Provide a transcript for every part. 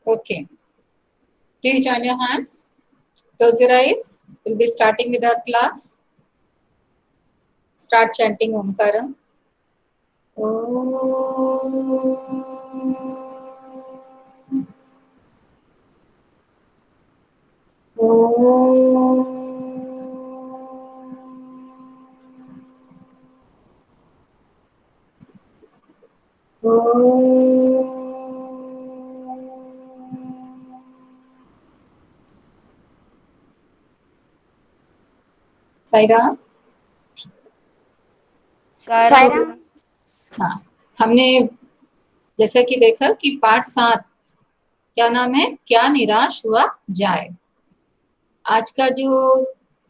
Okay. Please join your hands. Close your eyes. We'll be starting with our class. Start chanting Omkaram. Saira. Saira. हाँ, हमने जैसा कि देखा कि पाठ 7 क्या नाम है, क्या निराश हुआ जाए। आज का जो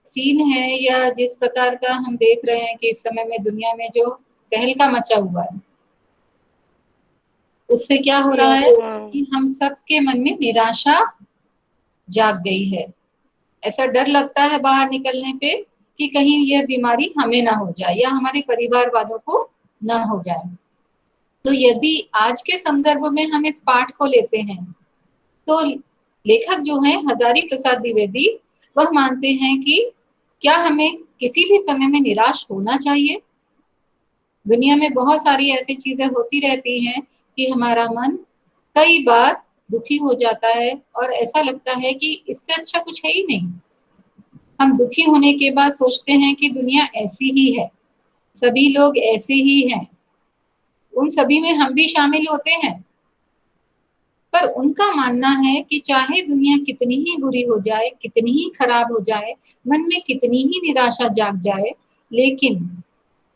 सीन है या जिस प्रकार का हम देख रहे हैं कि इस समय में दुनिया में जो तहलका मचा हुआ है, उससे क्या हो रहा है कि हम सबके मन में निराशा जाग गई है। ऐसा डर लगता है बाहर निकलने पे कि कहीं यह बीमारी हमें ना हो जाए या हमारे परिवार वालों को ना हो जाए। तो यदि आज के संदर्भ में हम इस पाठ को लेते हैं तो लेखक जो हैं हजारी प्रसाद द्विवेदी, वह मानते हैं कि क्या हमें किसी भी समय में निराश होना चाहिए। दुनिया में बहुत सारी ऐसी चीजें होती रहती हैं कि हमारा मन कई बार दुखी हो जाता है और ऐसा लगता है कि इससे अच्छा कुछ है ही नहीं। हम दुखी होने के बाद सोचते हैं कि दुनिया ऐसी ही है, सभी लोग ऐसे ही हैं, उन सभी में हम भी शामिल होते हैं। पर उनका मानना है कि चाहे दुनिया कितनी ही बुरी हो जाए, कितनी ही खराब हो जाए, मन में कितनी ही निराशा जाग जाए, लेकिन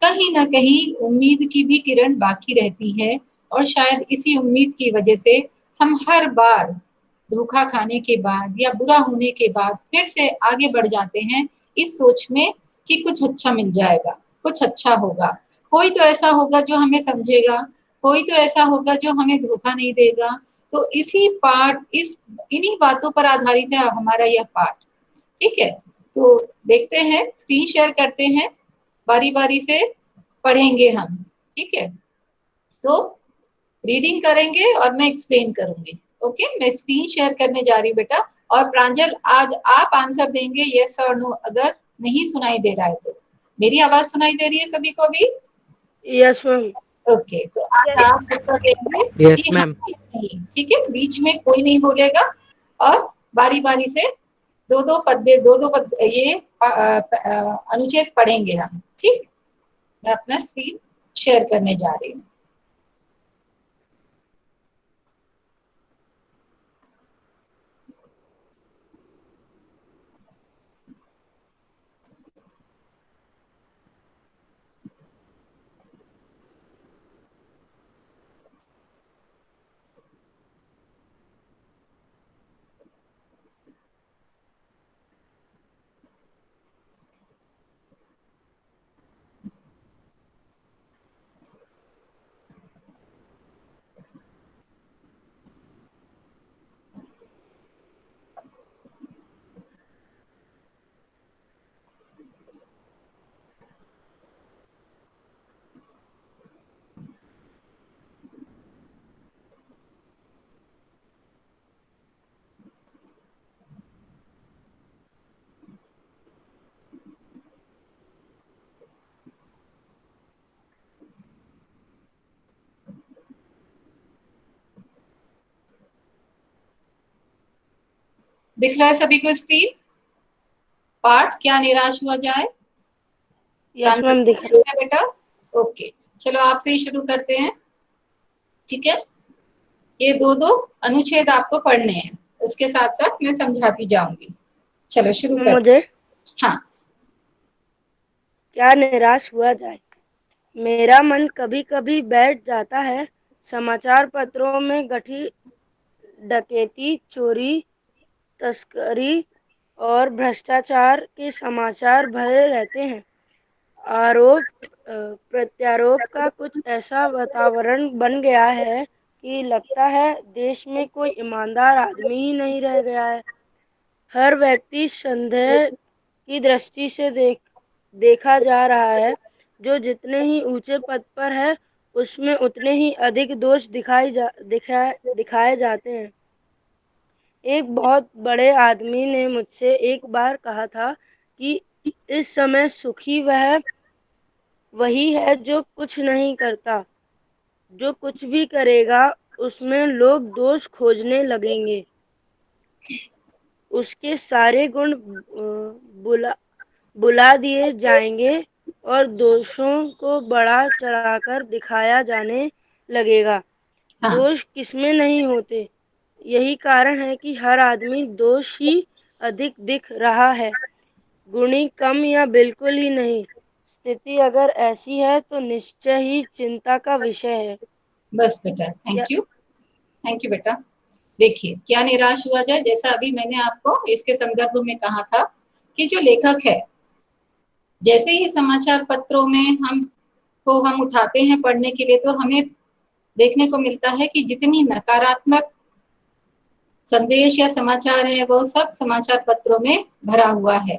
कहीं ना कहीं उम्मीद की भी किरण बाकी रहती है। और शायद इसी उम्मीद की वजह से हम हर बार धोखा खाने के बाद या बुरा होने के बाद फिर से आगे बढ़ जाते हैं इस सोच में कि कुछ अच्छा मिल जाएगा, कुछ अच्छा होगा, कोई तो ऐसा होगा जो हमें समझेगा, कोई तो ऐसा होगा जो हमें धोखा नहीं देगा। तो इन्हीं बातों पर आधारित है हमारा यह पाठ। ठीक है, तो देखते हैं, स्क्रीन शेयर करते हैं, बारी बारी से पढ़ेंगे हम। ठीक है, तो रीडिंग करेंगे और मैं एक्सप्लेन करूंगी। ओके, मैं स्क्रीन शेयर करने जा रही हूँ बेटा। और प्रांजल, आज आप आंसर देंगे यस और नो, अगर नहीं सुनाई दे रहा है तो। मेरी आवाज सुनाई दे रही है सभी को भी? Yes ma'am. ओके, तो आज आप उत्तर देंगे यस कि हाँ मैम। या नहीं। ठीक है, बीच में कोई नहीं बोलेगा और बारी बारी से दो दो पद ये अनुच्छेद पढ़ेंगे हम। ठीक, मैं अपना स्क्रीन शेयर करने जा रही हूँ। दिख रहा है सभी को स्क्रीन? पाठ क्या निराश हुआ जाए? यस मैम, दिख रहा है बेटा? ओके, चलो आपसे ही शुरू करते हैं। ठीक है, ये दो दो अनुच्छेद आपको पढ़ने हैं, उसके साथ साथ मैं समझाती जाऊंगी। चलो शुरू है। कर। मुझे हाँ, क्या निराश हुआ जाए। मेरा मन कभी कभी बैठ जाता है। समाचार पत्रों में गठी डकैती, चोरी, तस्करी और भ्रष्टाचार के समाचार भरे रहते हैं। आरोप प्रत्यारोप का कुछ ऐसा वातावरण बन गया है कि लगता है देश में कोई ईमानदार आदमी ही नहीं रह गया है। हर व्यक्ति संदेह की दृष्टि से देखा जा रहा है। जो जितने ही ऊंचे पद पर है, उसमें उतने ही अधिक दोष दिखाए जाते हैं। एक बहुत बड़े आदमी ने मुझसे एक बार कहा था कि इस समय सुखी वही है जो कुछ नहीं करता। जो कुछ भी करेगा उसमें लोग दोष खोजने लगेंगे। उसके सारे गुण बुला बुला दिए जाएंगे और दोषों को बढ़ा चढ़ाकर दिखाया जाने लगेगा। हाँ, दोष किसमें नहीं होते। यही कारण है कि हर आदमी दोष ही अधिक दिख रहा है, गुणी कम या बिल्कुल ही नहीं। स्थिति अगर ऐसी है तो निश्चय ही चिंता का विषय है। बस बेटा, या थैंक यू बेटा। देखिए, क्या निराश हुआ जाए, जैसा अभी मैंने आपको इसके संदर्भ में कहा था कि जो लेखक है, जैसे ही समाचार पत्रों में हम उठाते हैं पढ़ने के लिए, तो हमें देखने को मिलता है कि जितनी नकारात्मक संदेश या समाचार है वो सब समाचार पत्रों में भरा हुआ है।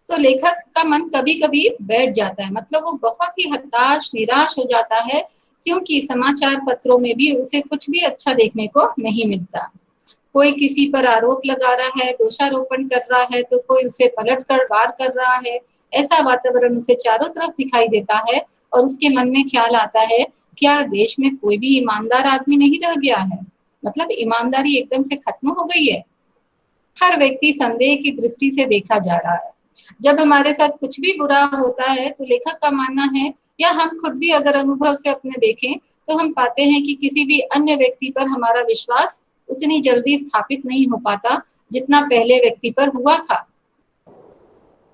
तो लेखक का मन कभी कभी बैठ जाता है, मतलब वो बहुत ही हताश निराश हो जाता है, क्योंकि समाचार पत्रों में भी उसे कुछ भी अच्छा देखने को नहीं मिलता। कोई किसी पर आरोप लगा रहा है, दोषारोपण कर रहा है, तो कोई उसे पलट कर वार कर रहा है। ऐसा वातावरण उसे चारों तरफ दिखाई देता है और उसके मन में ख्याल आता है, क्या देश में कोई भी ईमानदार आदमी नहीं रह गया है? मतलब ईमानदारी एकदम से खत्म हो गई है। हर व्यक्ति संदेह की दृष्टि से देखा जा रहा है। जब हमारे साथ कुछ भी बुरा होता है तो लेखक का मानना है, या हम खुद भी अगर अनुभव से अपने देखें, तो हम पाते हैं कि किसी भी अन्य व्यक्ति पर हमारा विश्वास उतनी जल्दी स्थापित नहीं हो पाता जितना पहले व्यक्ति पर हुआ था।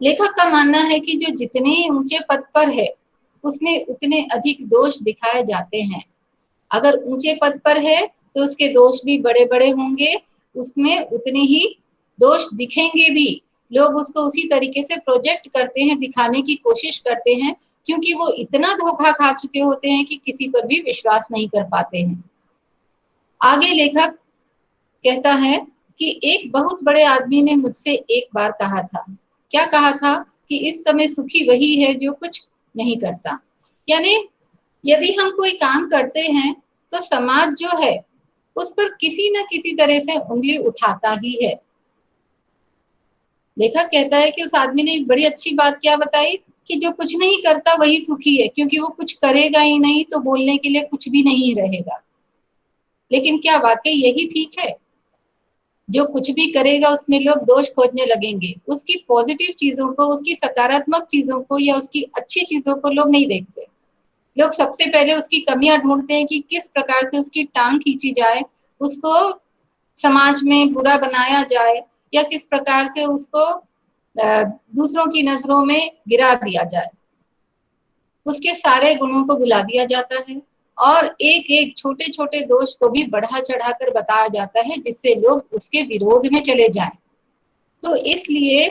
लेखक का मानना है कि जो जितने ऊंचे पद पर है उसमें उतने अधिक दोष दिखाए जाते हैं। अगर ऊंचे पद पर है तो उसके दोष भी बड़े बड़े होंगे, उसमें उतने ही दोष दिखेंगे भी। लोग उसको उसी तरीके से प्रोजेक्ट करते हैं, दिखाने की कोशिश करते हैं, क्योंकि वो इतना धोखा खा चुके होते हैं कि किसी पर भी विश्वास नहीं कर पाते हैं। आगे लेखक कहता है कि एक बहुत बड़े आदमी ने मुझसे एक बार कहा था। क्या कहा था? कि इस समय सुखी वही है जो कुछ नहीं करता। यानी यदि हम कोई काम करते हैं तो समाज जो है उस पर किसी न किसी तरह से उंगली उठाता ही है। लेखक कहता है कि उस आदमी ने एक बड़ी अच्छी बात क्या बताई, कि जो कुछ नहीं करता वही सुखी है, क्योंकि वो कुछ करेगा ही नहीं तो बोलने के लिए कुछ भी नहीं रहेगा। लेकिन क्या वाकई यही ठीक है? जो कुछ भी करेगा उसमें लोग दोष खोजने लगेंगे। उसकी पॉजिटिव चीजों को, उसकी सकारात्मक चीजों को या उसकी अच्छी चीजों को लोग नहीं देखते। लोग सबसे पहले उसकी कमियां ढूंढते हैं कि किस प्रकार से उसकी टांग खींची जाए, उसको समाज में बुरा बनाया जाए, या किस प्रकार से उसको दूसरों की नजरों में गिरा दिया जाए। उसके सारे गुणों को भुला दिया जाता है और एक एक छोटे छोटे दोष को भी बढ़ा चढ़ाकर बताया जाता है, जिससे लोग उसके विरोध में चले जाएं। तो इसलिए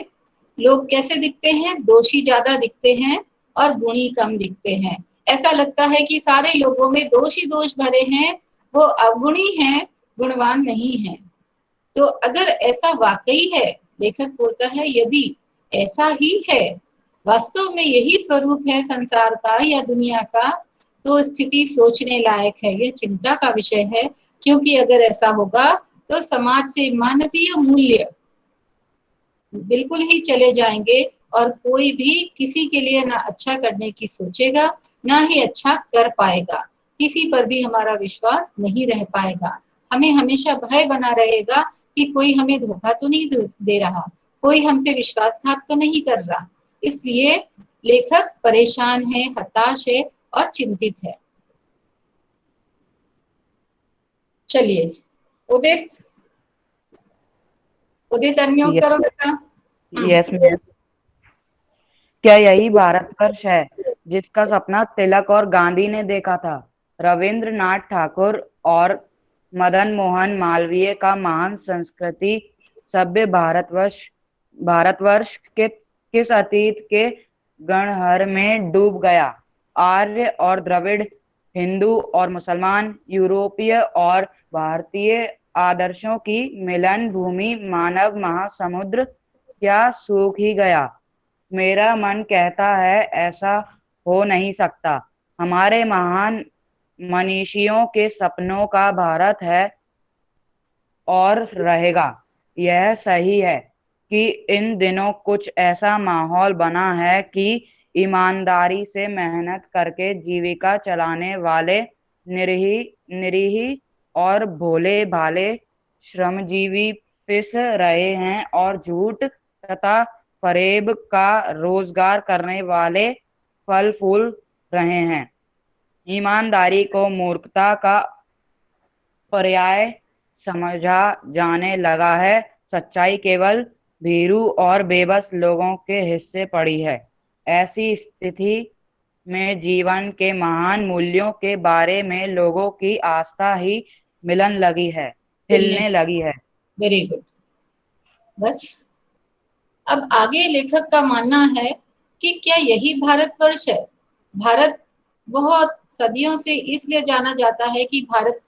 लोग कैसे दिखते हैं? दोषी ज्यादा दिखते हैं और गुणी कम दिखते हैं। ऐसा लगता है कि सारे लोगों में दोष ही दोष भरे हैं, वो अवगुणी हैं, गुणवान नहीं है। तो अगर ऐसा वाकई है, लेखक बोलता है, यदि ऐसा ही है, वास्तव में यही स्वरूप है संसार का या दुनिया का, तो स्थिति सोचने लायक है, यह चिंता का विषय है। क्योंकि अगर ऐसा होगा तो समाज से मानवीय मूल्य बिल्कुल ही चले जाएंगे और कोई भी किसी के लिए ना अच्छा करने की सोचेगा, ना ही अच्छा कर पाएगा। किसी पर भी हमारा विश्वास नहीं रह पाएगा। हमें हमेशा भय बना रहेगा कि कोई हमें धोखा तो नहीं दे रहा, कोई हमसे विश्वासघात तो नहीं कर रहा। इसलिए लेखक परेशान है, हताश है और चिंतित है। चलिए, उदित, उदित अनम्यूट करो बेटा। Yes ma'am. क्या यही भारतवर्ष है जिसका सपना तिलक और गांधी ने देखा था? रविंद्रनाथ ठाकुर और मदन मोहन मालवीय का महान संस्कृति सभ्य भारतवर्ष भारतवर्ष के किस अतीत के गणहर में डूब गया? आर्य और द्रविड़, हिंदू और मुसलमान, यूरोपीय और भारतीय आदर्शों की मिलन भूमि मानव महासमुद्र क्या सूख ही गया? मेरा मन कहता है ऐसा हो नहीं सकता। हमारे महान मनीषियों के सपनों का भारत है और रहेगा। यह सही है कि इन दिनों कुछ ऐसा माहौल बना है कि ईमानदारी से मेहनत करके जीविका चलाने वाले निरीह निरीह और भोले भाले श्रमजीवी पिस रहे हैं और झूठ तथा फरेब का रोजगार करने वाले फल फूल रहे हैं। ईमानदारी को मूर्खता का पर्याय समझा जाने लगा है। सच्चाई केवल भीरू और बेबस लोगों के हिस्से पड़ी है। ऐसी स्थिति में जीवन के महान मूल्यों के बारे में लोगों की आस्था ही हिलने लगी है। Very good. बस अब आगे लेखक का मानना है कि क्या यही भारतवर्ष है। भारत बहुत सदियों से इसलिए जाना जाता है कि भारत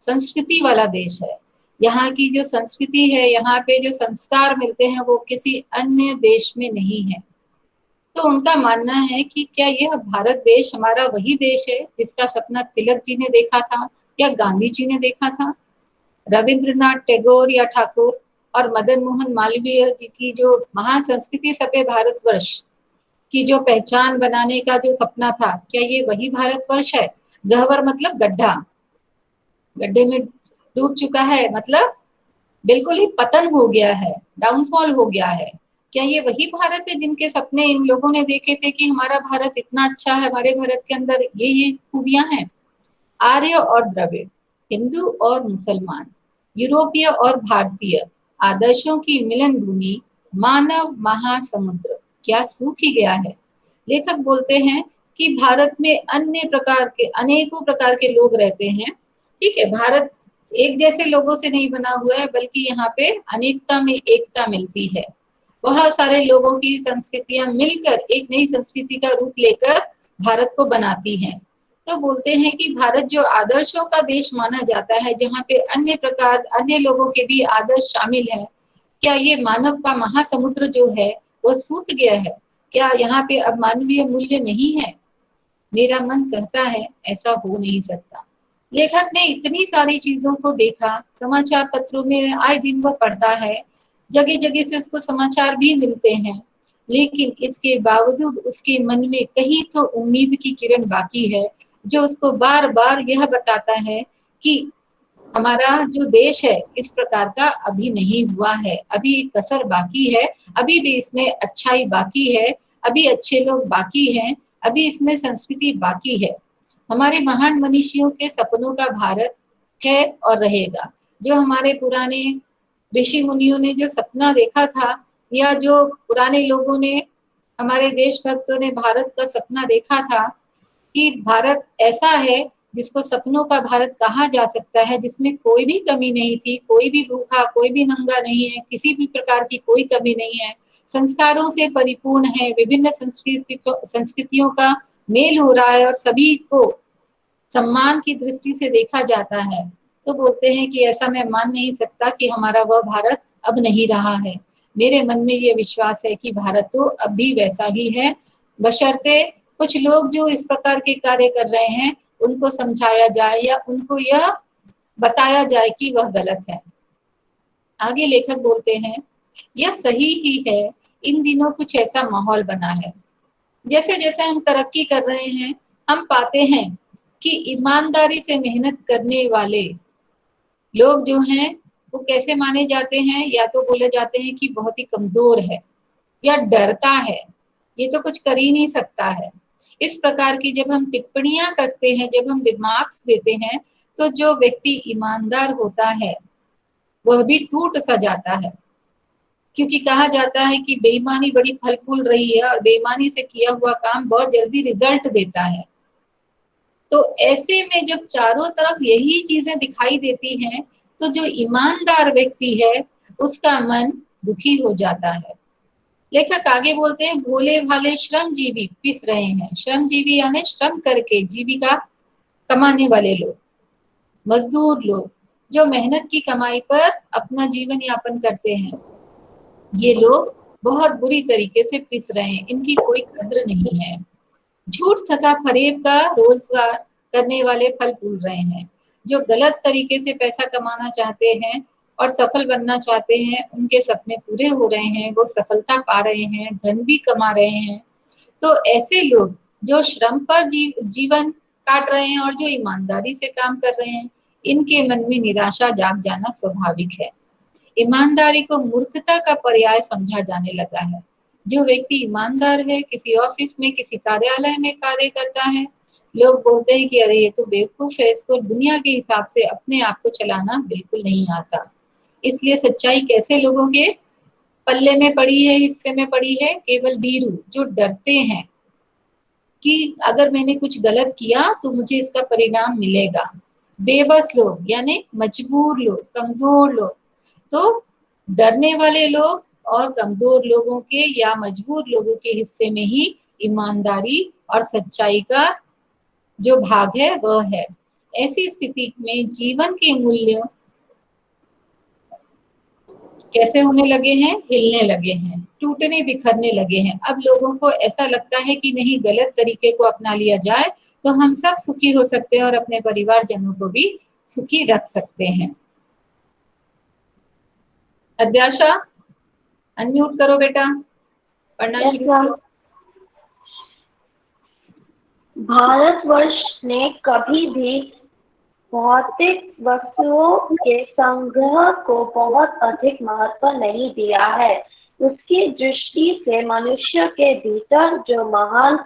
संस्कृति वाला देश है। यहाँ की जो संस्कृति है, यहाँ पे जो संस्कार मिलते हैं वो किसी अन्य देश में नहीं है। तो उनका मानना है कि क्या यह भारत देश हमारा वही देश है जिसका सपना तिलक जी ने देखा था या गांधी जी ने देखा था। रविंद्रनाथ टैगोर या ठाकुर और मदन मोहन मालवीय जी की जो महान संस्कृति सपे भारतवर्ष की जो पहचान बनाने का जो सपना था, क्या ये वही भारतवर्ष है। गह्वर मतलब गड्ढा, गड्ढे में डूब चुका है, मतलब बिल्कुल ही पतन हो गया है, डाउनफॉल हो गया है। क्या ये वही भारत है जिनके सपने इन लोगों ने देखे थे कि हमारा भारत इतना अच्छा है, हमारे भारत के अंदर ये खूबियां हैं। आर्य और द्रविड़, हिंदू और मुसलमान, यूरोपीय और भारतीय आदर्शों की मिलन भूमि मानव महासमुद्र क्या सूख ही गया है। लेखक बोलते हैं कि भारत में अन्य प्रकार के अनेकों प्रकार के लोग रहते हैं। ठीक है, भारत एक जैसे लोगों से नहीं बना हुआ है, बल्कि यहाँ पे अनेकता में एकता मिलती है। बहुत सारे लोगों की संस्कृतियां मिलकर एक नई संस्कृति का रूप लेकर भारत को बनाती हैं। तो बोलते हैं कि भारत जो आदर्शों का देश माना जाता है, जहाँ पे अन्य लोगों के भी आदर्श शामिल है, क्या ये मानव का महासमुद्र जो है वो सूख गया है। क्या यहाँ पे अब मानवीय मूल्य नहीं है। मेरा मन कहता है ऐसा हो नहीं सकता। लेखक ने इतनी सारी चीजों को देखा, समाचार पत्रों में आए दिन वो पढ़ता है, जगह जगह से उसको समाचार भी मिलते हैं, लेकिन इसके बावजूद उसके मन में कहीं तो उम्मीद की किरण बाकी है, जो उसको बार बार यह बताता है कि हमारा जो देश है इस प्रकार का अभी नहीं हुआ है, अभी कसर बाकी है, अभी भी इसमें अच्छाई बाकी है, अभी अच्छे लोग बाकी हैं, अभी इसमें संस्कृति बाकी है। हमारे महान मनीषियों के सपनों का भारत है और रहेगा। जो हमारे पुराने ऋषि मुनियों ने जो सपना देखा था, या जो पुराने लोगों ने, हमारे देशभक्तों ने भारत का सपना देखा था कि भारत ऐसा है जिसको सपनों का भारत कहा जा सकता है, जिसमें कोई भी कमी नहीं थी, कोई भी भूखा, कोई भी नंगा नहीं है, किसी भी प्रकार की कोई कमी नहीं है, संस्कारों से परिपूर्ण है, विभिन्न संस्कृतियों का मेल हो रहा है और सभी को सम्मान की दृष्टि से देखा जाता है। तो बोलते हैं कि ऐसा मैं मान नहीं सकता कि हमारा वह भारत अब नहीं रहा है। मेरे मन में ये विश्वास है कि भारत तो अब भी वैसा ही है, बशर्ते कुछ लोग जो इस प्रकार के कार्य कर रहे हैं उनको समझाया जाए या उनको यह बताया जाए कि वह गलत है। आगे लेखक बोलते हैं, यह सही ही है, इन दिनों कुछ ऐसा माहौल बना है। जैसे जैसे हम तरक्की कर रहे हैं, हम पाते हैं कि ईमानदारी से मेहनत करने वाले लोग जो हैं वो कैसे माने जाते हैं, या तो बोले जाते हैं कि बहुत ही कमजोर है या डरता है, ये तो कुछ कर ही नहीं सकता है। इस प्रकार की जब हम टिप्पणियां कसते हैं, जब हम रिमार्क्स देते हैं, तो जो व्यक्ति ईमानदार होता है वह भी टूट सा जाता है, क्योंकि कहा जाता है कि बेईमानी बड़ी फल फूल रही है और बेईमानी से किया हुआ काम बहुत जल्दी रिजल्ट देता है। तो ऐसे में जब चारों तरफ यही चीजें दिखाई देती हैं, तो जो ईमानदार व्यक्ति है उसका मन दुखी हो जाता है। लेखक आगे बोलते हैं, भोले भाले श्रमजीवी पिस रहे हैं। श्रमजीवी यानी श्रम करके जीविका कमाने वाले लोग, मजदूर लोग जो मेहनत की कमाई पर अपना जीवन यापन करते हैं, ये लोग बहुत बुरी तरीके से पिस रहे हैं, इनकी कोई कद्र नहीं है। झूठ तथा फरेब का रोजगार करने वाले फल फूल रहे हैं। जो गलत तरीके से पैसा कमाना चाहते हैं और सफल बनना चाहते हैं, उनके सपने पूरे हो रहे हैं, वो सफलता पा रहे हैं, धन भी कमा रहे हैं, तो ऐसे लोग जो श्रम पर जीवन काट रहे हैं और जो ईमानदारी से काम कर रहे हैं, इनके मन में निराशा जाग जाना स्वाभाविक है। ईमानदारी को मूर्खता का पर्याय समझा जाने लगा है। जो व्यक्ति ईमानदार है, किसी ऑफिस में, किसी कार्यालय में कार्य करता है, लोग बोलते हैं कि अरे ये तो बेवकूफ है, इसको दुनिया के हिसाब से अपने आप को चलाना बिल्कुल नहीं आता। इसलिए सच्चाई कैसे लोगों के पल्ले में पड़ी है, हिस्से में पड़ी है? केवल भीरू, जो डरते हैं कि अगर मैंने कुछ गलत किया तो मुझे इसका परिणाम मिलेगा। बेबस लोग यानी मजबूर लोग, कमजोर लोग। तो डरने वाले लोग और कमजोर लोगों के या मजबूर लोगों के हिस्से में ही ईमानदारी और सच्चाई का जो भाग है वह है। ऐसी स्थिति में जीवन के मूल्य कैसे होने लगे हैं? हिलने लगे हैं, टूटने बिखरने लगे हैं। अब लोगों को ऐसा लगता है कि नहीं, गलत तरीके को अपना लिया जाए तो हम सब सुखी हो सकते हैं और अपने परिवारजनों को भी सुखी रख सकते हैं। अध्याशा, अनम्यूट करो बेटा, पढ़ना शुरू करो। भारतवर्ष ने कभी भी भौतिक वस्तुओं के संग्रह को बहुत अधिक महत्व नहीं दिया है। उसकी दृष्टि से मनुष्य के भीतर जो महान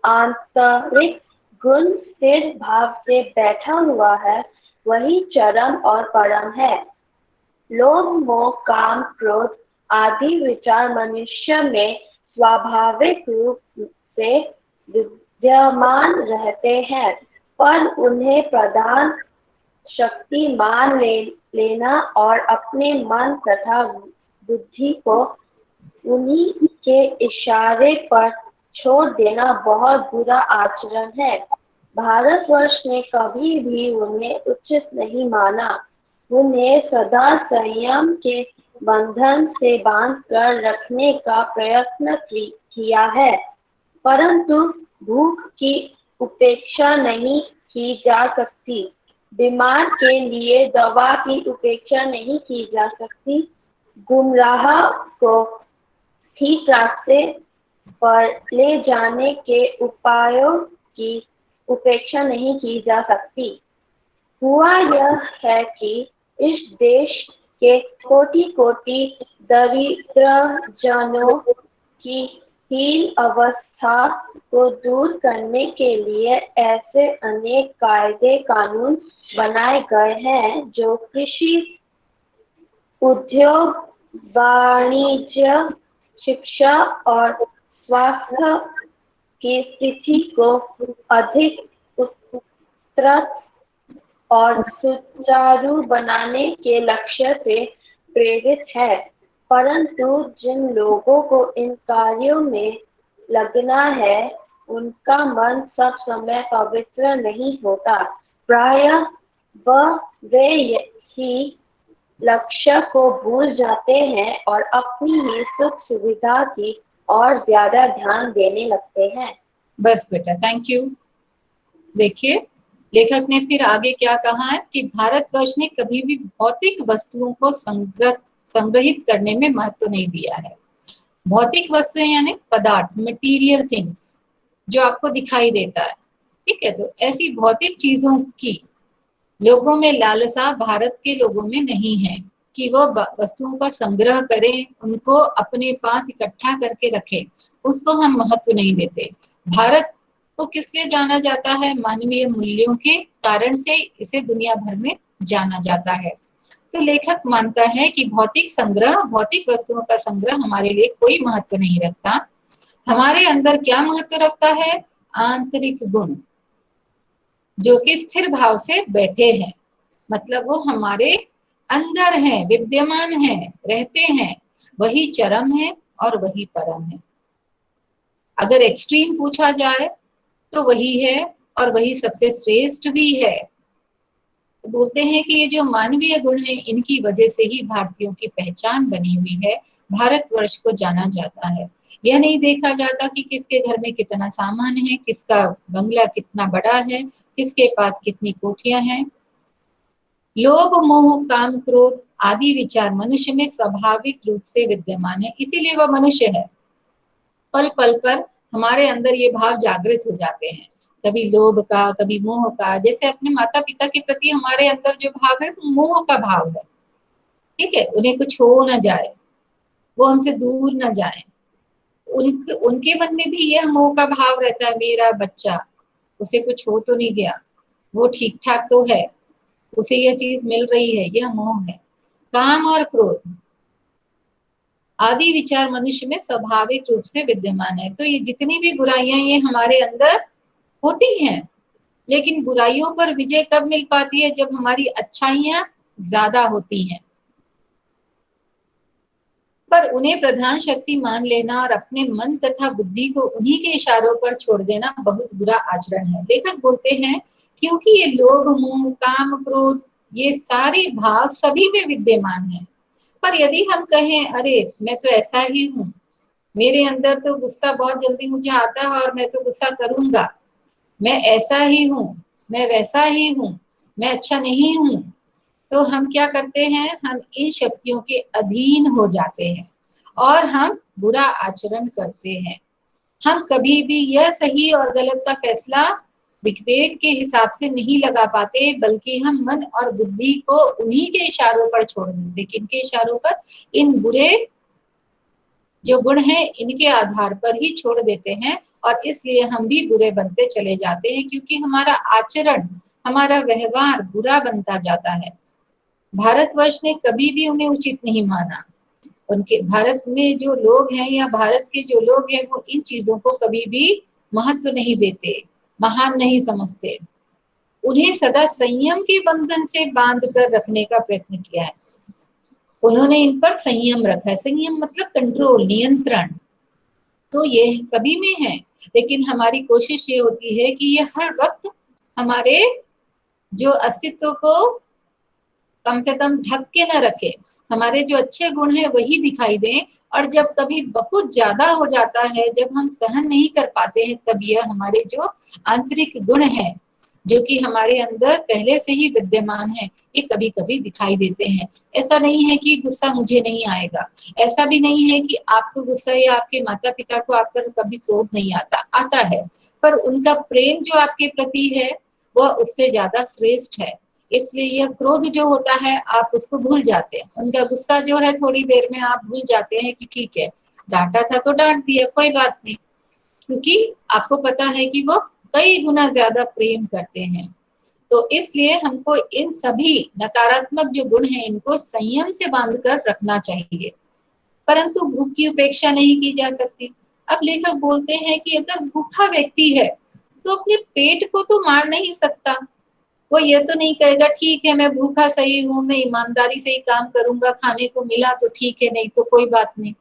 आंतरिक गुण स्थिर भाव से बैठा हुआ है, वही चरम और परम है। लोभ, मोह, काम, क्रोध आदि विचार मनुष्य में स्वाभाविक रूप से विद्यमान रहते हैं, पर उन्हें प्रधान शक्ति मान लेना और अपने मन तथा बुद्धि को उन्हीं के इशारे पर छोड़ देना बहुत बुरा आचरण है। भारतवर्ष ने कभी भी उन्हें उचित नहीं माना। उन्हें सदा संयम के बंधन से बांध कर रखने का प्रयत्न किया है, परंतु भूख की उपेक्षा नहीं की जा सकती, बीमार के लिए दवा की उपेक्षा नहीं की जा सकती, गुमराह को ठीक रास्ते पर ले जाने के उपायों की उपेक्षा नहीं की जा सकती। हुआ यह है कि इस देश के कोटि कोटि दरिद्र जनों की हीन अवस्था को दूर करने के लिए ऐसे अनेक कायदे कानून बनाए गए हैं जो कृषि, उद्योग, वाणिज्य, शिक्षा और स्वास्थ्य की स्थिति को अधिक उत्कृष्ट और सुचारू बनाने के लक्ष्य से प्रेरित है। परंतु जिन लोगों को इन कार्यों में लगना है, उनका मन सब समय पवित्र नहीं होता। प्रायः वे ही लक्ष्य को भूल जाते हैं और अपनी ही सुख सुविधा की और ज्यादा ध्यान देने लगते हैं। बस बेटा, थैंक यू। देखिए, लेखक ने फिर आगे क्या कहा है कि भारतवर्ष ने कभी भी भौतिक वस्तुओं को संग्रहित करने में महत्व नहीं दिया है। भौतिक वस्तुएं यानी पदार्थ, मटेरियल थिंग्स, जो आपको दिखाई देता है, ठीक है। तो ऐसी भौतिक चीजों की लोगों में लालसा भारत के लोगों में नहीं है कि वो वस्तुओं का संग्रह करें, उनको अपने पास इकट्ठा करके रखें, उसको हम महत्व नहीं देते। भारत को किस लिए जाना जाता है? मानवीय मूल्यों के कारण से इसे दुनिया भर में जाना जाता है। तो लेखक मानता है कि भौतिक संग्रह, भौतिक वस्तुओं का संग्रह हमारे लिए कोई महत्व नहीं रखता। हमारे अंदर क्या महत्व रखता है? आंतरिक गुण, जो कि स्थिर भाव से बैठे हैं, मतलब वो हमारे अंदर हैं, विद्यमान हैं, रहते हैं, वही चरम है और वही परम है। अगर एक्सट्रीम पूछा जाए तो वही है और वही सबसे श्रेष्ठ भी है। तो बोलते हैं कि ये जो मानवीय गुण है, इनकी वजह से ही भारतीयों की पहचान बनी हुई है, भारतवर्ष को जाना जाता है। यह नहीं देखा जाता कि किसके घर में कितना सामान है, किसका बंगला कितना बड़ा है, किसके पास कितनी कोठियां हैं। लोभ मोह काम क्रोध आदि विचार मनुष्य में स्वाभाविक रूप से विद्यमान है, इसीलिए वह मनुष्य है। पल पल पर हमारे अंदर ये भाव जागृत हो जाते हैं, कभी लोभ का, कभी मोह का। जैसे अपने माता पिता के प्रति हमारे अंदर जो भाव है वो मोह का भाव है, ठीक है, उन्हें कुछ हो ना जाए, वो हमसे दूर ना जाए। उनके मन में भी यह मोह का भाव रहता है, मेरा बच्चा, उसे कुछ हो तो नहीं गया, वो ठीक ठाक तो है, उसे यह चीज मिल रही है, यह मोह है। काम और क्रोध आदि विचार मनुष्य में स्वाभाविक रूप से विद्यमान है। तो ये जितनी भी बुराइयां ये हमारे अंदर होती हैं, लेकिन बुराइयों पर विजय कब मिल पाती है? जब हमारी अच्छाइयां ज्यादा होती हैं। पर उन्हें प्रधान शक्ति मान लेना और अपने मन तथा बुद्धि को उन्हीं के इशारों पर छोड़ देना बहुत बुरा आचरण है। लेखक बोलते हैं क्योंकि ये लोभ मोह काम क्रोध ये सारे भाव सभी में विद्यमान है, पर यदि हम कहें अरे मैं तो ऐसा ही हूँ, मेरे अंदर तो गुस्सा बहुत जल्दी मुझे आता है और मैं तो गुस्सा करूंगा, मैं ऐसा ही हूँ, मैं वैसा ही हूँ, मैं अच्छा नहीं हूँ, तो हम क्या करते हैं? हम इन शक्तियों के अधीन हो जाते हैं और हम बुरा आचरण करते हैं। हम कभी भी यह सही और गलत का फैसला विवेक के हिसाब से नहीं लगा पाते, बल्कि हम मन और बुद्धि को उन्हीं के इशारों पर छोड़ देते। किनके इशारों पर? इन बुरे जो गुण हैं इनके आधार पर ही छोड़ देते हैं, और इसलिए हम भी बुरे बनते चले जाते हैं, क्योंकि हमारा आचरण, हमारा व्यवहार बुरा बनता जाता है। भारतवर्ष ने कभी भी उन्हें उचित नहीं माना। उनके भारत में जो लोग हैं या भारत के जो लोग हैं वो इन चीजों को कभी भी महत्व नहीं देते, महान नहीं समझते। उन्हें सदा संयम के बंधन से बांध कर रखने का प्रयत्न किया है। उन्होंने इन पर संयम रखा है। संयम मतलब कंट्रोल, नियंत्रण, तो ये सभी में है। लेकिन हमारी कोशिश ये होती है कि ये हर वक्त हमारे जो अस्तित्व को कम से कम ढक के न रखे, हमारे जो अच्छे गुण हैं वही दिखाई दें। और जब कभी बहुत ज्यादा हो जाता है, जब हम सहन नहीं कर पाते हैं, तब यह हमारे जो आंतरिक गुण हैं, जो कि हमारे अंदर पहले से ही विद्यमान है, ये कभी कभी दिखाई देते हैं। ऐसा नहीं है कि गुस्सा मुझे नहीं आएगा, ऐसा भी नहीं है कि आपको गुस्सा या आपके माता पिता को आप पर कभी क्रोध नहीं आता, आता है, पर उनका प्रेम जो आपके प्रति है वह उससे ज्यादा श्रेष्ठ है। इसलिए यह क्रोध जो होता है आप उसको भूल जाते हैं, उनका गुस्सा जो है थोड़ी देर में आप भूल जाते हैं कि ठीक है, डांटा था तो डांट दिया, कोई बात नहीं, क्योंकि आपको पता है कि वो कई गुना ज्यादा प्रेम करते हैं। तो इसलिए हमको इन सभी नकारात्मक जो गुण हैं इनको संयम से बांधकर रखना चाहिए, परंतु भूख की उपेक्षा नहीं की जा सकती। अब लेखक बोलते हैं कि अगर भूखा व्यक्ति है तो अपने पेट को तो मार नहीं सकता। वो ये तो नहीं कहेगा ठीक है मैं भूखा सही हूँ, मैं ईमानदारी से ही काम करूंगा, खाने को मिला तो ठीक है, नहीं तो कोई बात नहीं,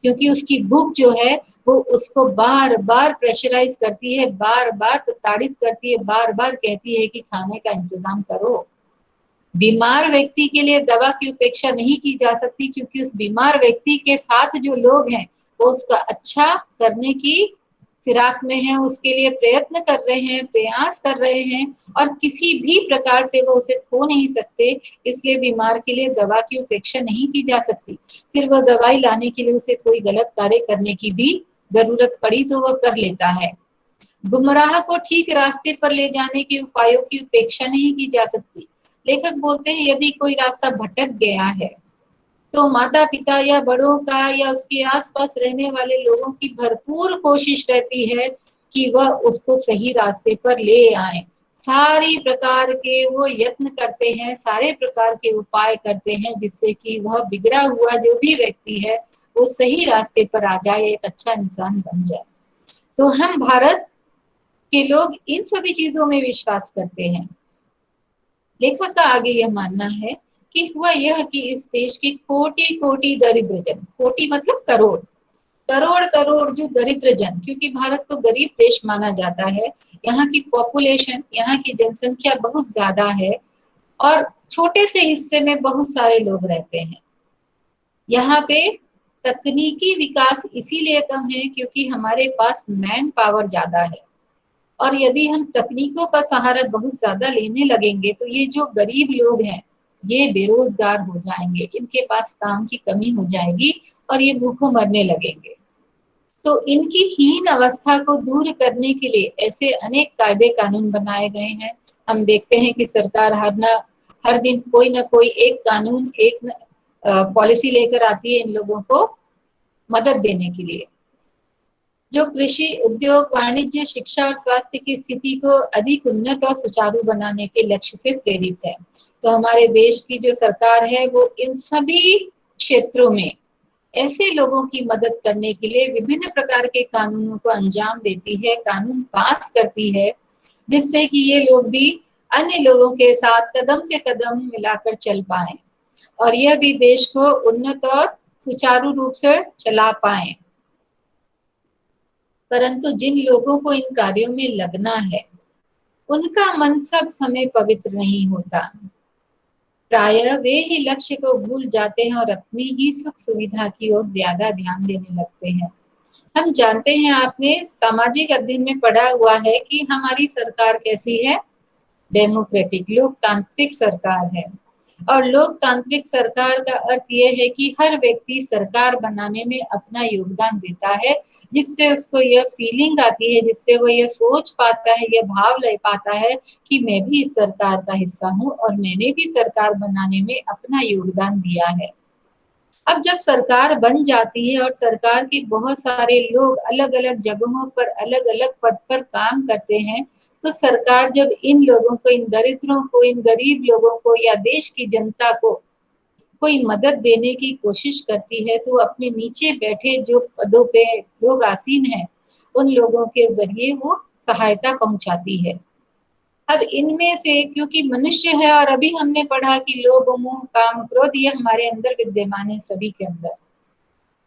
क्योंकि उसकी भूख जो है वो उसको बार बार प्रेशराइज करती है, बार बार प्रताड़ित करती है, बार बार कहती है कि खाने का इंतजाम करो। बीमार व्यक्ति के लिए दवा की उपेक्षा नहीं की जा सकती, क्योंकि उस बीमार व्यक्ति के साथ जो लोग हैं वो उसका अच्छा करने की फिराक में है, उसके लिए प्रयत्न कर रहे हैं, प्रयास कर रहे हैं, और किसी भी प्रकार से वो उसे खो नहीं सकते। इसलिए बीमार के लिए दवा की उपेक्षा नहीं की जा सकती। फिर वह दवाई लाने के लिए उसे कोई गलत कार्य करने की भी जरूरत पड़ी तो वह कर लेता है। गुमराह को ठीक रास्ते पर ले जाने के उपायों की उपेक्षा नहीं की जा सकती। लेखक बोलते हैं यदि कोई रास्ता भटक गया है तो माता पिता या बड़ों का या उसके आसपास रहने वाले लोगों की भरपूर कोशिश रहती है कि वह उसको सही रास्ते पर ले आए। सारी प्रकार के वो यत्न करते हैं, सारे प्रकार के उपाय करते हैं, जिससे कि वह बिगड़ा हुआ जो भी व्यक्ति है वो सही रास्ते पर आ जाए, एक अच्छा इंसान बन जाए। तो हम भारत के लोग इन सभी चीजों में विश्वास करते हैं। लेखक का आगे यह मानना है कि हुआ यह कि इस देश के कोटि कोटि दरिद्र जन, कोटि मतलब करोड़, करोड़ करोड़ जो दरिद्र जन, क्योंकि भारत को गरीब देश माना जाता है, यहाँ की पॉपुलेशन, यहाँ की जनसंख्या बहुत ज्यादा है और छोटे से हिस्से में बहुत सारे लोग रहते हैं। यहाँ पे तकनीकी विकास इसीलिए कम है क्योंकि हमारे पास मैन पावर ज्यादा है। और यदि हम तकनीकों का सहारा बहुत ज्यादा लेने लगेंगे तो ये जो गरीब लोग हैं ये बेरोजगार हो जाएंगे, इनके पास काम की कमी हो जाएगी और ये भूखों मरने लगेंगे। तो इनकी हीन अवस्था को दूर करने के लिए ऐसे अनेक कायदे कानून बनाए गए हैं। हम देखते हैं कि सरकार हर दिन कोई ना कोई एक कानून, एक पॉलिसी लेकर आती है इन लोगों को मदद देने के लिए, जो कृषि, उद्योग, वाणिज्य, शिक्षा और स्वास्थ्य की स्थिति को अधिक उन्नत और सुचारू बनाने के लक्ष्य से प्रेरित है। तो हमारे देश की जो सरकार है वो इन सभी क्षेत्रों में ऐसे लोगों की मदद करने के लिए विभिन्न प्रकार के कानूनों को अंजाम देती है, कानून पास करती है, जिससे कि ये लोग भी अन्य लोगों के साथ कदम से कदम मिलाकर चल पाए और यह भी देश को उन्नत और सुचारू रूप से चला पाए। परंतु जिन लोगों को इन कार्यों में लगना है उनका मन सब समय पवित्र नहीं होता। प्रायः वे ही लक्ष्य को भूल जाते हैं और अपनी ही सुख सुविधा की ओर ज्यादा ध्यान देने लगते हैं। हम जानते हैं, आपने सामाजिक अध्ययन में पढ़ा हुआ है कि हमारी सरकार कैसी है, डेमोक्रेटिक, लोकतांत्रिक सरकार है। और लोकतांत्रिक सरकार का अर्थ यह है कि हर व्यक्ति सरकार बनाने में अपना योगदान देता है, जिससे उसको यह फीलिंग आती है, जिससे वो यह सोच पाता है, यह भाव ले पाता है कि मैं भी इस सरकार का हिस्सा हूँ और मैंने भी सरकार बनाने में अपना योगदान दिया है। अब जब सरकार बन जाती है और सरकार के बहुत सारे लोग अलग अलग जगहों पर अलग अलग पद पर काम करते हैं, तो सरकार जब इन लोगों को, इन दरिद्रों को, इन गरीब लोगों को या देश की जनता को कोई मदद देने की कोशिश करती है तो अपने नीचे बैठे जो पदों पे लोग आसीन हैं उन लोगों के जरिए वो सहायता पहुंचाती है। अब इनमें से क्योंकि मनुष्य है और अभी हमने पढ़ा कि लोभ, मोह, काम, क्रोध ये हमारे अंदर विद्यमान है सभी के अंदर,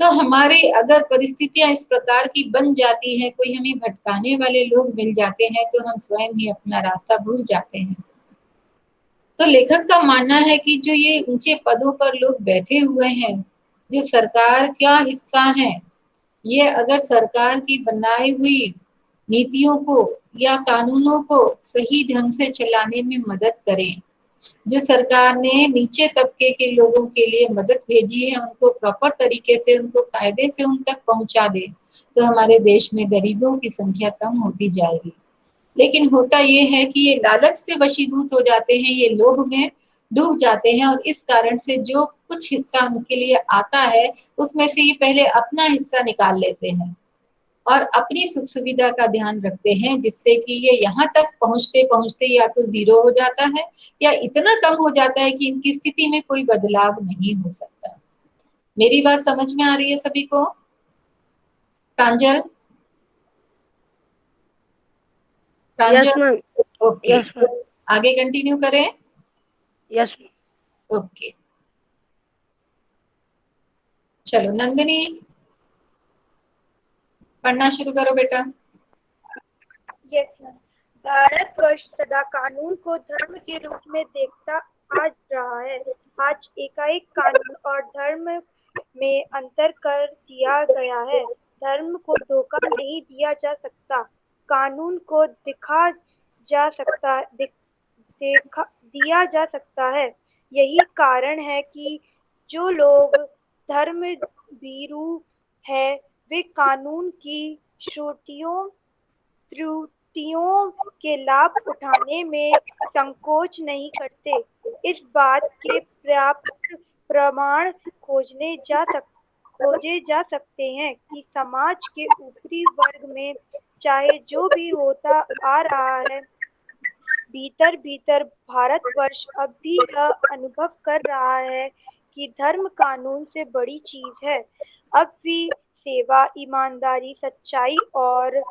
तो हमारे अगर परिस्थितियां इस प्रकार की बन जाती है, कोई हमें भटकाने वाले लोग मिल जाते हैं तो हम स्वयं ही अपना रास्ता भूल जाते हैं। तो लेखक का मानना है कि जो ये ऊंचे पदों पर लोग बैठे हुए हैं, जो सरकार का हिस्सा है, ये अगर सरकार की बनाई हुई नीतियों को या कानूनों को सही ढंग से चलाने में मदद करें, जो सरकार ने नीचे तबके के लोगों के लिए मदद भेजी है उनको प्रॉपर तरीके से, उनको कायदे से उन तक पहुंचा दे, तो हमारे देश में गरीबों की संख्या कम होती जाएगी। लेकिन होता ये है कि ये लालच से वशीभूत हो जाते हैं, ये लोभ में डूब जाते हैं और इस कारण से जो कुछ हिस्सा उनके लिए आता है उसमें से ये पहले अपना हिस्सा निकाल लेते हैं और अपनी सुख सुविधा का ध्यान रखते हैं, जिससे कि ये यहाँ तक पहुंचते पहुंचते या तो जीरो हो जाता है या इतना कम हो जाता है कि इनकी स्थिति में कोई बदलाव नहीं हो सकता। मेरी बात समझ में आ रही है सभी को? प्रांजल? Yes ma'am. ओके, आगे कंटिन्यू करें? यस। ओके, चलो नंदिनी पढ़ना शुरू करो बेटा। Yes ma'am. भारतवर्ष सदा कानून को धर्म के रूप में देखता आ रहा है। आज एकाएक कानून और धर्म में अंतर कर दिया गया है। धर्म को धोखा नहीं दिया जा सकता, कानून को दिया जा सकता है। यही कारण है कि जो लोग धर्म भीरू है वे कानून की त्रुटियों के लाभ उठाने में संकोच नहीं करते। इस बात के पर्याप्त प्रमाण खोजे जा सकते हैं कि समाज के ऊपरी वर्ग में चाहे जो भी होता आ रहा है, भीतर भीतर भारतवर्ष अब भी यह अनुभव कर रहा है कि धर्म कानून से बड़ी चीज है। अब भी सेवा, ईमानदारी, सच्चाई और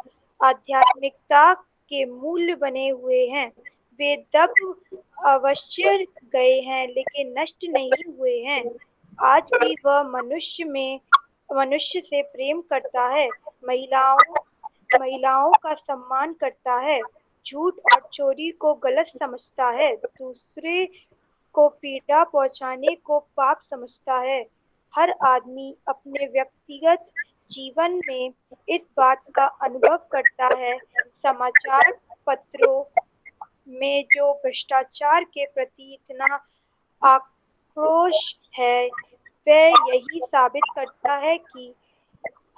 आध्यात्मिकता के मूल्य बने हुए हैं। वे दब अवश्य गए हैं लेकिन नष्ट नहीं हुए हैं। आज भी वह मनुष्य से प्रेम करता है, महिलाओं का सम्मान करता है, झूठ और चोरी को गलत समझता है, दूसरे को पीड़ा पहुंचाने को पाप समझता है। हर आदमी अपने व्यक्तिगत जीवन में इस बात का अनुभव करता है। समाचार पत्रों में जो भ्रष्टाचार के प्रति इतना आक्रोश है, वह यही साबित करता है कि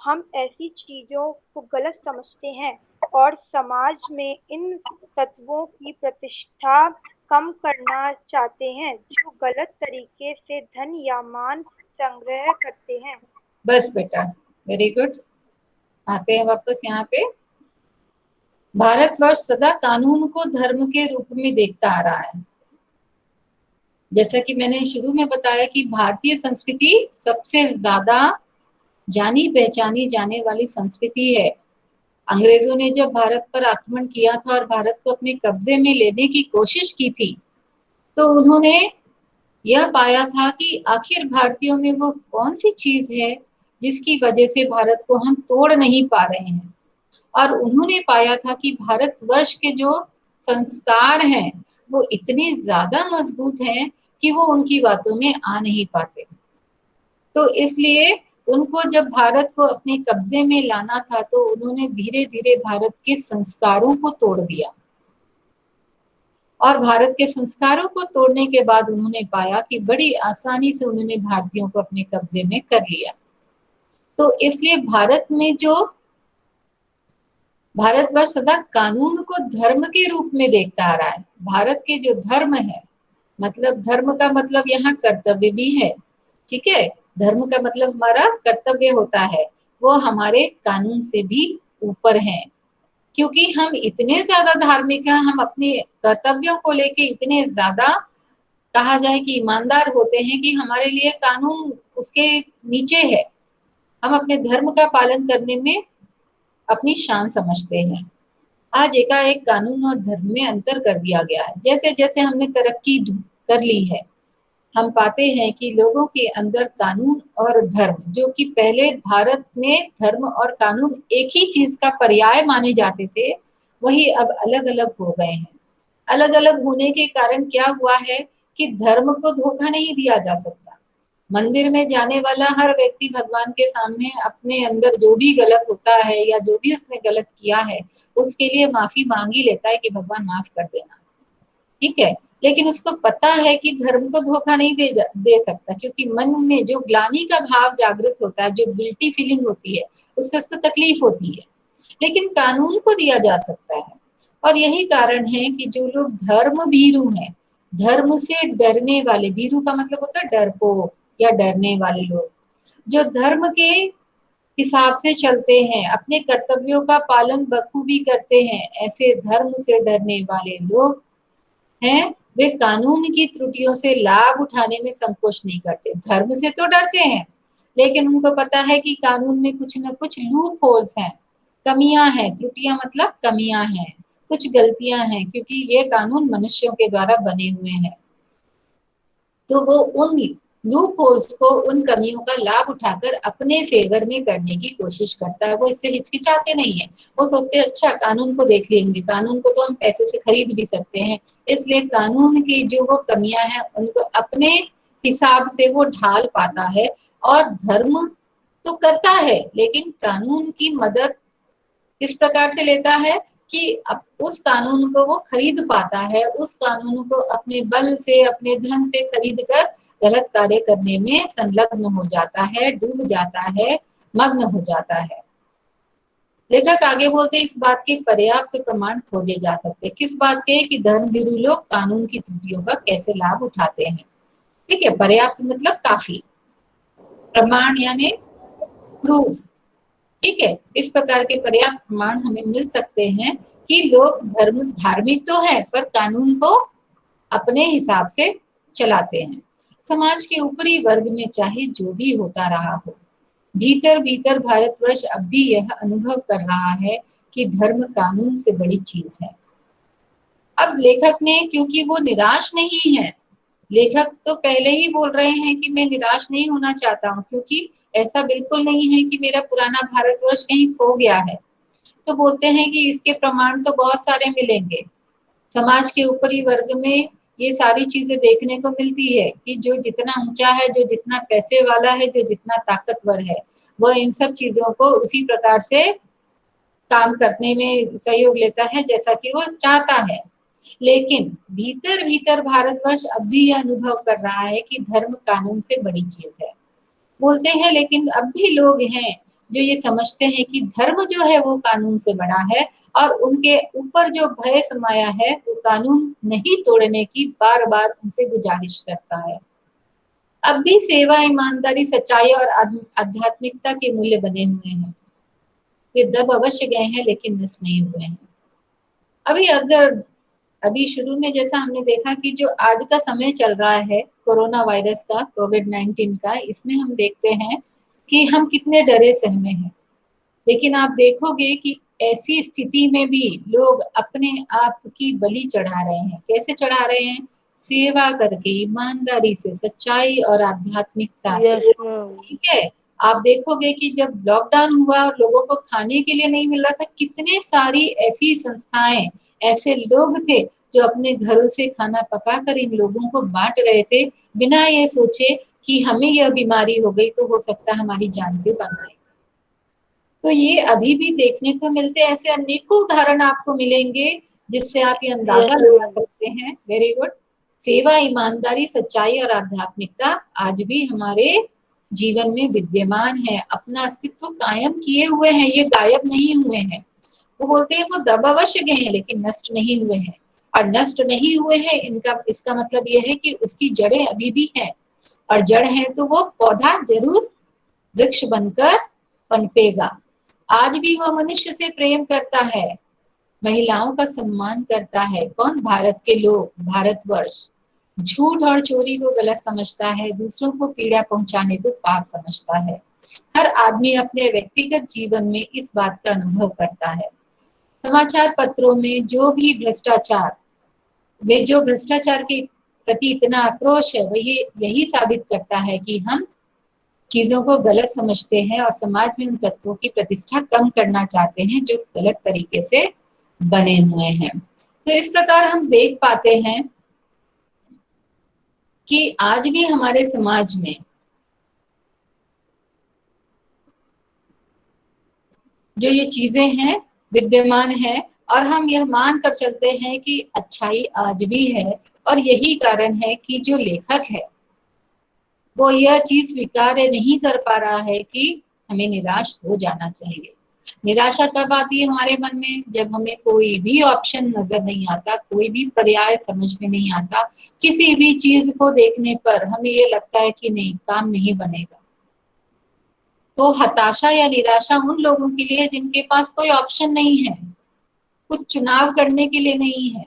हम ऐसी चीजों को गलत समझते हैं और समाज में इन तत्वों की प्रतिष्ठा कम करना चाहते हैं जो गलत तरीके से धन या मान संग्रह करते हैं। बस बेटा, वेरी गुड। आते हैं वापस यहाँ पे। भारतवर्ष सदा कानून को धर्म के रूप में देखता आ रहा है। जैसा कि मैंने शुरू में बताया कि भारतीय संस्कृति सबसे ज्यादा जानी पहचानी जाने वाली संस्कृति है। अंग्रेजों ने जब भारत पर आक्रमण किया था और भारत को अपने कब्जे में लेने की कोशिश की थी, तो उन्होंने यह पाया था कि आखिर भारतीयों में वो कौन सी चीज है जिसकी वजह से भारत को हम तोड़ नहीं पा रहे हैं। और उन्होंने पाया था कि भारतवर्ष के जो संस्कार हैं वो इतने ज्यादा मजबूत हैं कि वो उनकी बातों में आ नहीं पाते। तो इसलिए उनको जब भारत को अपने कब्जे में लाना था तो उन्होंने धीरे धीरे भारत के संस्कारों को तोड़ दिया। और भारत के संस्कारों को तोड़ने के बाद उन्होंने पाया कि बड़ी आसानी से उन्होंने भारतीयों को अपने कब्जे में कर लिया। तो इसलिए भारत में जो भारतवर्ष सदा कानून को धर्म के रूप में देखता आ रहा है। भारत के जो धर्म है, मतलब धर्म का मतलब यहाँ कर्तव्य भी है, ठीक है। धर्म का मतलब हमारा कर्तव्य होता है, वो हमारे कानून से भी ऊपर है। क्योंकि हम इतने ज्यादा धार्मिक हैं, हम अपने कर्तव्यों को लेके इतने ज्यादा कहा जाए कि ईमानदार होते हैं कि हमारे लिए कानून उसके नीचे है। हम अपने धर्म का पालन करने में अपनी शान समझते हैं। आज एकाएक कानून और धर्म में अंतर कर दिया गया है। जैसे जैसे हमने तरक्की कर ली है, हम पाते हैं कि लोगों के अंदर कानून और धर्म, जो कि पहले भारत में धर्म और कानून एक ही चीज का पर्याय माने जाते थे, वही अब अलग अलग हो गए हैं। अलग अलग होने के कारण क्या हुआ है कि धर्म को धोखा नहीं दिया जा सकता। मंदिर में जाने वाला हर व्यक्ति भगवान के सामने अपने अंदर जो भी गलत होता है या जो भी उसने गलत किया है उसके लिए माफी मांग ही लेता है कि भगवान माफ कर देना, ठीक है। लेकिन उसको पता है कि धर्म को धोखा नहीं दे सकता, क्योंकि मन में जो ग्लानि का भाव जागृत होता है, जो गिल्टी फीलिंग होती है, उससे उसको तकलीफ होती है। लेकिन कानून को दिया जा सकता है। और यही कारण है कि जो लोग धर्म भीरू हैं, धर्म से डरने वाले, भीरू का मतलब होता है डरपोक या डरने वाले लोग, जो धर्म के हिसाब से चलते हैं, अपने कर्तव्यों का पालन बखूबी करते हैं, ऐसे धर्म से डरने वाले लोग हैं, वे कानून की त्रुटियों से लाभ उठाने में संकोच नहीं करते। धर्म से तो डरते हैं, लेकिन उनको पता है कि कानून में कुछ न कुछ लूप होल्स हैं, कमियां हैं। त्रुटियां मतलब कमियां हैं, कुछ गलतियां हैं, क्योंकि ये कानून मनुष्यों के द्वारा बने हुए हैं। तो वो उन लूप होल्स को, उन कमियों का लाभ उठाकर अपने फेवर में करने की कोशिश करता है। वो इससे हिचकिचाते नहीं है। वो सोचते हैं अच्छा कानून को देख लेंगे, कानून को तो हम पैसे से खरीद भी सकते हैं, इसलिए कानून की जो वो कमियां हैं उनको अपने हिसाब से वो ढाल पाता है। और धर्म तो करता है, लेकिन कानून की मदद किस प्रकार से लेता है कि उस कानून को वो खरीद पाता है, उस कानून को अपने बल से, अपने धन से खरीद कर गलत कार्य करने में संलग्न हो जाता है, डूब जाता है, मग्न हो जाता है। लेखक आगे बोलते इस बात के पर्याप्त प्रमाण खोजे जा सकते। किस बात के? कि धर्मभीरू लोग कानून की त्रुटियों का कैसे लाभ उठाते हैं। ठीक है, पर्याप्त मतलब काफी, प्रमाण यानी प्रूफ, ठीक है। इस प्रकार के पर्याप्त प्रमाण हमें मिल सकते हैं कि लोग धार्मिक तो है पर कानून को अपने हिसाब से चलाते हैं। समाज के ऊपरी वर्ग में चाहे जो भी होता रहा हो, भीतर भीतर भारतवर्ष अब भी यह अनुभव कर रहा है कि धर्म कानून से बड़ी चीज है। अब लेखक ने, क्योंकि वो निराश नहीं है, लेखक तो पहले ही बोल रहे हैं कि मैं निराश नहीं होना चाहता हूँ, क्योंकि ऐसा बिल्कुल नहीं है कि मेरा पुराना भारतवर्ष कहीं खो गया है। तो बोलते हैं कि इसके प्रमाण तो बहुत सारे मिलेंगे। समाज के ऊपरी वर्ग में ये सारी चीजें देखने को मिलती है कि जो जितना ऊंचा है, जो जितना पैसे वाला है, जो जितना ताकतवर है, वह इन सब चीजों को उसी प्रकार से काम करने में सहयोग लेता है जैसा कि वो चाहता है। लेकिन भीतर भीतर भारतवर्ष अब भी यह अनुभव कर रहा है कि धर्म कानून से बड़ी चीज है। बोलते हैं लेकिन अब भी लोग हैं जो ये समझते हैं कि धर्म जो है वो कानून से बड़ा है, और उनके ऊपर जो भय समाया है वो कानून नहीं तोड़ने की बार बार उनसे गुजारिश करता है। अब भी सेवा, ईमानदारी, सच्चाई और आध्यात्मिकता के मूल्य बने हुए हैं। ये दब अवश्य गए हैं लेकिन नष्ट नहीं हुए हैं। अभी शुरू में जैसा हमने देखा कि जो आज का समय चल रहा है कोरोना वायरस का, कोविड-19 का, इसमें हम देखते हैं कि हम कितने डरे सहमे हैं। लेकिन आप देखोगे कि ऐसी स्थिति में भी लोग अपने आप की बलि चढ़ा रहे हैं। कैसे चढ़ा रहे हैं? सेवा करके, ईमानदारी से, सच्चाई और आध्यात्मिकता से। Yes ma'am. ठीक है। आप देखोगे कि जब लॉकडाउन हुआ और लोगों को खाने के लिए नहीं मिल रहा था, कितने सारी ऐसी संस्थाएं, ऐसे लोग थे जो अपने घरों से खाना पकाकर इन लोगों को बांट रहे थे, बिना ये सोचे कि हमें यह बीमारी हो गई तो हो सकता है हमारी जान भी बन जाए। तो ये अभी भी देखने को मिलते हैं। ऐसे अनेकों उदाहरण आपको मिलेंगे जिससे आप ये अंदाजा लगा सकते हैं। Very good. सेवा, ईमानदारी, सच्चाई और आध्यात्मिकता आज भी हमारे जीवन में विद्यमान है, अपना अस्तित्व कायम किए हुए हैं, ये गायब नहीं हुए हैं। वो बोलते हैं वो दब अवश्य गए हैं लेकिन नष्ट नहीं हुए हैं। और नष्ट नहीं हुए हैं इनका इसका मतलब ये है कि उसकी जड़ें अभी भी हैं, और जड़ है तो वो पौधा जरूर वृक्ष बनकर पनपेगा। आज भी वह मनुष्य से प्रेम करता है, महिलाओं का सम्मान करता है। कौन? भारत के लोग, भारतवर्ष। झूठ और चोरी को गलत समझता है, दूसरों को पीड़ा पहुंचाने को पाप समझता है। हर आदमी अपने व्यक्तिगत जीवन में इस बात का अनुभव करता है। समाचार पत्रों में जो भ्रष्टाचार के प्रति इतना आक्रोश है, वह यही साबित करता है कि हम चीजों को गलत समझते हैं और समाज में उन तत्वों की प्रतिष्ठा कम करना चाहते हैं जो गलत तरीके से बने हुए हैं। तो इस प्रकार हम देख पाते हैं कि आज भी हमारे समाज में जो ये चीजें हैं विद्यमान है, और हम यह मान कर चलते हैं कि अच्छाई आज भी है। और यही कारण है कि जो लेखक है वो यह चीज स्वीकार नहीं कर पा रहा है कि हमें निराश हो जाना चाहिए। निराशा कब आती है हमारे मन में? जब हमें कोई भी ऑप्शन नजर नहीं आता, कोई भी पर्याय समझ में नहीं आता, किसी भी चीज को देखने पर हमें ये लगता है कि नहीं, काम नहीं बनेगा। तो हताशा या निराशा उन लोगों के लिए जिनके पास कोई ऑप्शन नहीं है, कुछ चुनाव करने के लिए नहीं है।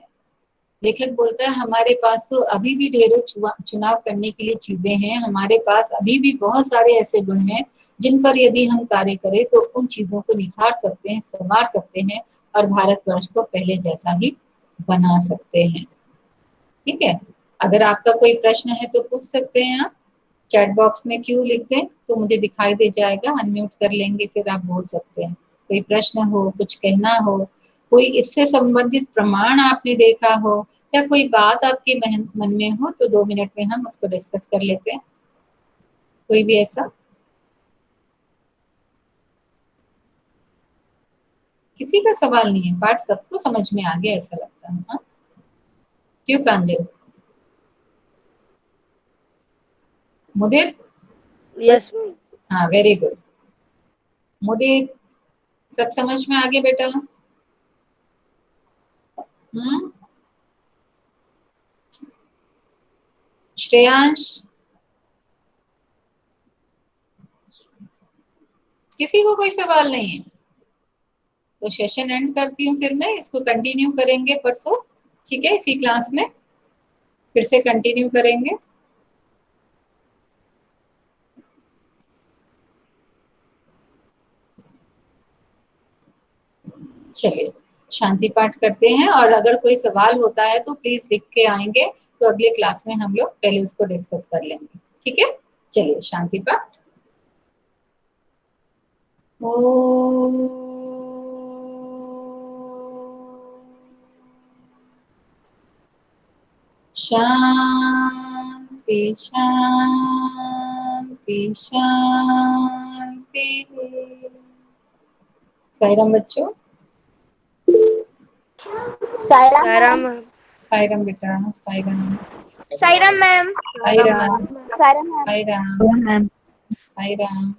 लेखक बोलता है हमारे पास तो अभी भी ढेरों चुनाव करने के लिए चीजें हैं, हमारे पास अभी भी बहुत सारे ऐसे गुण हैं जिन पर यदि हम कार्य करें तो उन चीजों को निखार सकते हैं, संवार सकते हैं और भारतवर्ष को पहले जैसा ही बना सकते हैं। ठीक है। अगर आपका कोई प्रश्न है तो पूछ सकते हैं आप। चैट बॉक्स में क्यों लिख दें तो मुझे दिखाई दे जाएगा, अनम्यूट कर लेंगे, फिर आप बोल सकते हैं। कोई प्रश्न हो, कुछ कहना हो, कोई इससे संबंधित प्रमाण आपने देखा हो, या कोई बात आपके मन में हो तो 2 मिनट में हम उसको डिस्कस कर लेते हैं। कोई भी ऐसा? किसी का सवाल नहीं है? पाठ सबको समझ में आ गया ऐसा लगता है। हाँ, क्यों प्रांजल? मुदित? Yes ma'am. हाँ, वेरी गुड। मुदित, सब समझ में आ गया बेटा? श्रेयांश? किसी को कोई सवाल नहीं है तो सेशन एंड करती हूँ। फिर मैं इसको कंटिन्यू करेंगे परसों। ठीक है, इसी क्लास में फिर से कंटिन्यू करेंगे। चलिए शांति पाठ करते हैं, और अगर कोई सवाल होता है तो प्लीज लिख के आएंगे, तो अगले क्लास में हम लोग पहले उसको डिस्कस कर लेंगे। ठीक है, चलिए शांति पाठ। ओ शांति शांति शांति। साईराम बच्चों। सायराम साईराम बेटा। Sairam. Sairam ma'am. Sairam. Sairam ma'am. Sairam. Ma'am. Sairam.